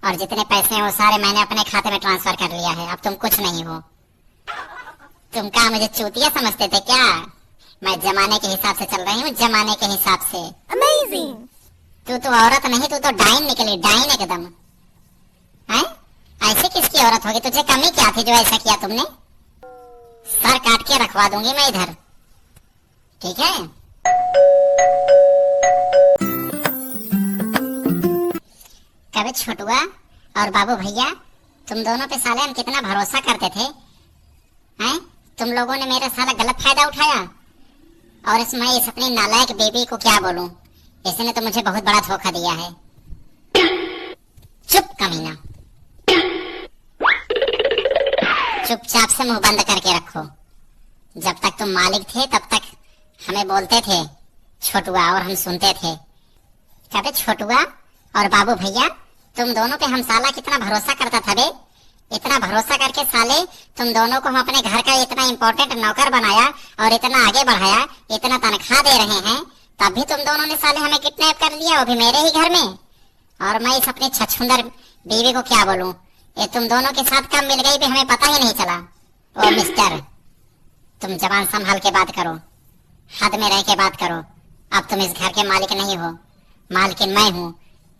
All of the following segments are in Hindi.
और जितने पैसे हैं वो सारे मैंने अपने खाते में ट्रांसफर कर लिया है। अब तुम कुछ नहीं हो। तुम क्या मुझे चूतिया समझते थे क्या? मैं जमाने के हिसाब से चल रही हूँ, जमाने के हिसाब से। Amazing! तू तो औरत नहीं, तू तो डाइन निकली, डाइन एकदम। हैं? ऐसे किसकी औरत होगी? तुझे कमी क्या थी जो ऐसा किया तुमने? सर काट के रखवा दूंगी मैं इधर, ठीक है? कभी छोटुआ और बाबू भैया, तुम दोनों पे साले हम कितना भरोसा करते थे, हैं? तुम लोगों ने मेरा साला गलत फायदा उठाया। और इस अपनी नालायक बेबी को क्या बोलूं? इसने तो मुझे बहुत बड़ा धोखा दिया है। चुप कमीना, चुपचाप से मुंह बंद करके रखो। जब तक तुम मालिक थे तब तक हमें बोलते थे छोटुआ और हम सुनते थे। कभी छोटुआ और बाबू भैया, तुम दोनों पे हम साला कितना भरोसा करता था बे। इतना भरोसा करके साले तुम दोनों को हम अपने घर का इतना इम्पोर्टेंट नौकर बनाया और इतना आगे बढ़ाया, इतना तनख्वाह दे रहे हैं, तब भी तुम दोनों ने साले हमें किडनैप कर लिया, वो भी मेरे ही घर में। और मैं इस अपनी छछुंदर बीवी को क्या बोलूं? ये तुम दोनों के साथ कब मिल गई भी हमें पता ही नहीं चला। ओ मिस्टर, तुम जबान संभाल के बात करो, हद में रह के बात करो। अब तुम इस घर के मालिक नहीं हो, मालकिन मैं हूँ।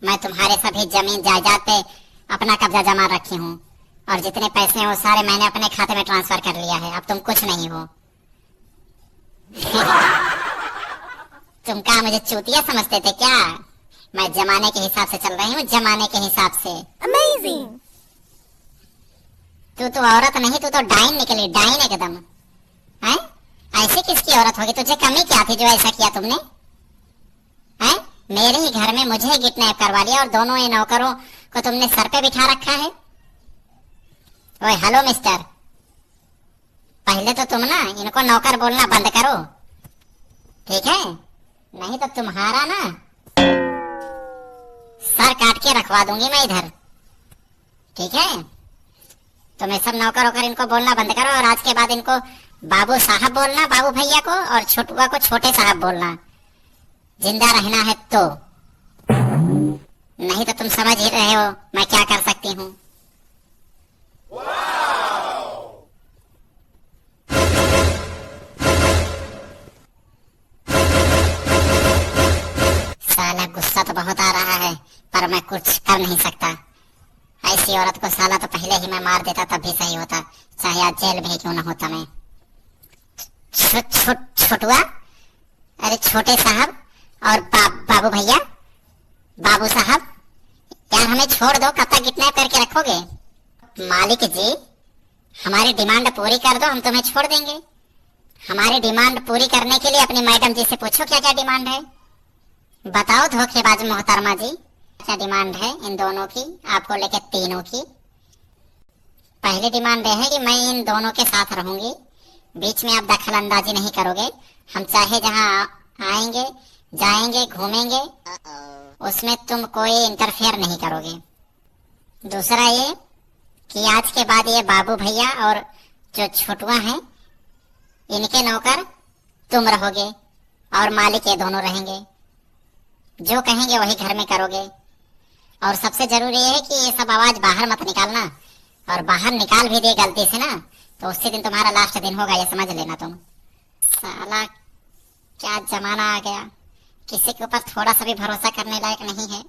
मैं तुम्हारे सभी जमीन जायदाद पे अपना कब्जा जमा रखी हूँ और जितने पैसे हैं वो सारे मैंने अपने खाते में ट्रांसफर कर लिया है। अब तुम कुछ नहीं हो। तुम क्या मुझे चूतिया समझते थे क्या? मैं जमाने के हिसाब से चल रही हूँ, जमाने के हिसाब से। Amazing! तू तो औरत नहीं, तू तो डाइन निकली, डाइन एकदम। हैं? ऐसे किसकी औरत होगी? तुझे कमी क्या थी जो ऐसा किया तुमने? हैं? मेरे ही घर में मुझे किडनैप करवा लिया और दोनों ये नौकरों को तुमने सर पे बिठा रखा है। ओए हेलो मिस्टर, पहले तो तुम ना इनको नौकर बोलना बंद करो, ठीक है? नहीं तो तुम्हारा ना सर काट के रखवा दूंगी मैं इधर, ठीक है? तुम ये सब नौकर होकर इनको बोलना बंद करो और आज के बाद इनको बाबू साहब बोलना, बाबू भैया को, और छोटुआ को छोटे साहब बोलना, जिंदा रहना है तो। नहीं तो तुम समझ ही रहे हो मैं क्या कर सकती हूँ। साला गुस्सा तो बहुत आ रहा है पर मैं कुछ कर नहीं सकता। ऐसी औरत को साला तो पहले ही मैं मार देता, तब भी सही होता, चाहे आज जेल में क्यों ना होता मैं। छोटुआ, अरे छोटे साहब और बाबू भैया, बाबू साहब, यार हमें छोड़ दो। कब तक किडनैप करके रखोगे? मालिक जी, हमारी डिमांड पूरी कर दो, हम तुम्हें छोड़ देंगे। हमारी डिमांड पूरी करने के लिए अपनी मैडम जी से पूछो क्या क्या डिमांड है। बताओ धोखेबाज मोहतरमा जी, क्या डिमांड है इन दोनों की, आपको लेके तीनों की? पहली डिमांड यह है कि मैं इन दोनों के साथ रहूंगी, बीच में आप दखल अंदाजी नहीं करोगे। हम चाहे जहां आएंगे, जाएंगे, घूमेंगे, उसमें तुम कोई इंटरफेयर नहीं करोगे। दूसरा ये कि आज के बाद ये बाबू भैया और जो छोटुआ हैं, इनके नौकर तुम रहोगे और मालिक ये दोनों रहेंगे। जो कहेंगे वही घर में करोगे। और सबसे जरूरी है कि ये सब आवाज बाहर मत निकालना, और बाहर निकाल भी दे गलती से ना तो उसी दिन तुम्हारा लास्ट दिन होगा, ये समझ लेना तुम। साला क्या जमाना आ गया, किसी के ऊपर थोड़ा सा भी भरोसा करने लायक नहीं है।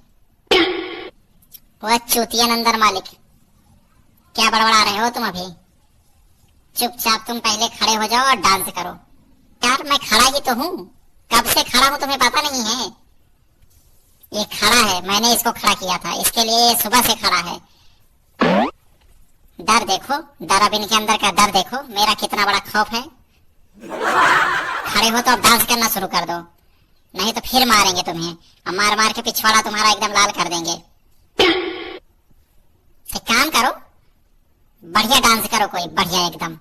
वह चूतिया नंदन मालिक, क्या बड़बड़ा रहे हो तुम अभी? चुपचाप तुम पहले खड़े हो जाओ और डांस करो। यार मैं खड़ा ही तो हूँ, कब से खड़ा हूँ तुम्हें पता नहीं है? ये खड़ा है, मैंने इसको खड़ा किया था, इसके लिए सुबह से खड़ा है। डर देखो, डर अब इनके अंदर का डर देखो, मेरा कितना बड़ा खौफ है। खड़े हो तो अब डांस करना शुरू कर दो, नहीं तो फिर मारेंगे तुम्हें, और मार मार के पिछवाड़ा तुम्हारा एकदम लाल कर देंगे। एक काम करो, बढ़िया डांस करो, कोई बढ़िया एकदम।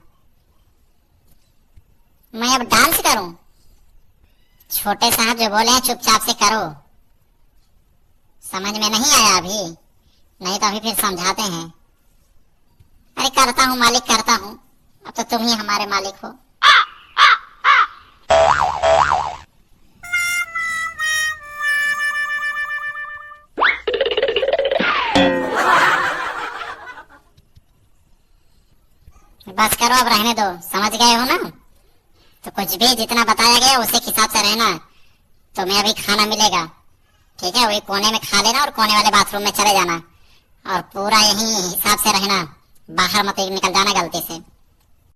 मैं अब डांस करूं? छोटे साहब जो बोले हैं चुपचाप से करो। समझ में नहीं आया अभी? नहीं तो अभी फिर समझाते हैं। अरे करता हूँ मालिक, करता हूँ, अब तो तुम ही हमारे मालिक हो। बस करो, अब रहने दो, समझ गए हो ना? तो कुछ भी जितना बताया गया उसी के हिसाब से रहना। तुम्हें अभी खाना मिलेगा, ठीक है? वही कोने में खा लेना और कोने वाले बाथरूम में चले जाना, और पूरा यही हिसाब से रहना, बाहर मत निकल जाना गलती से।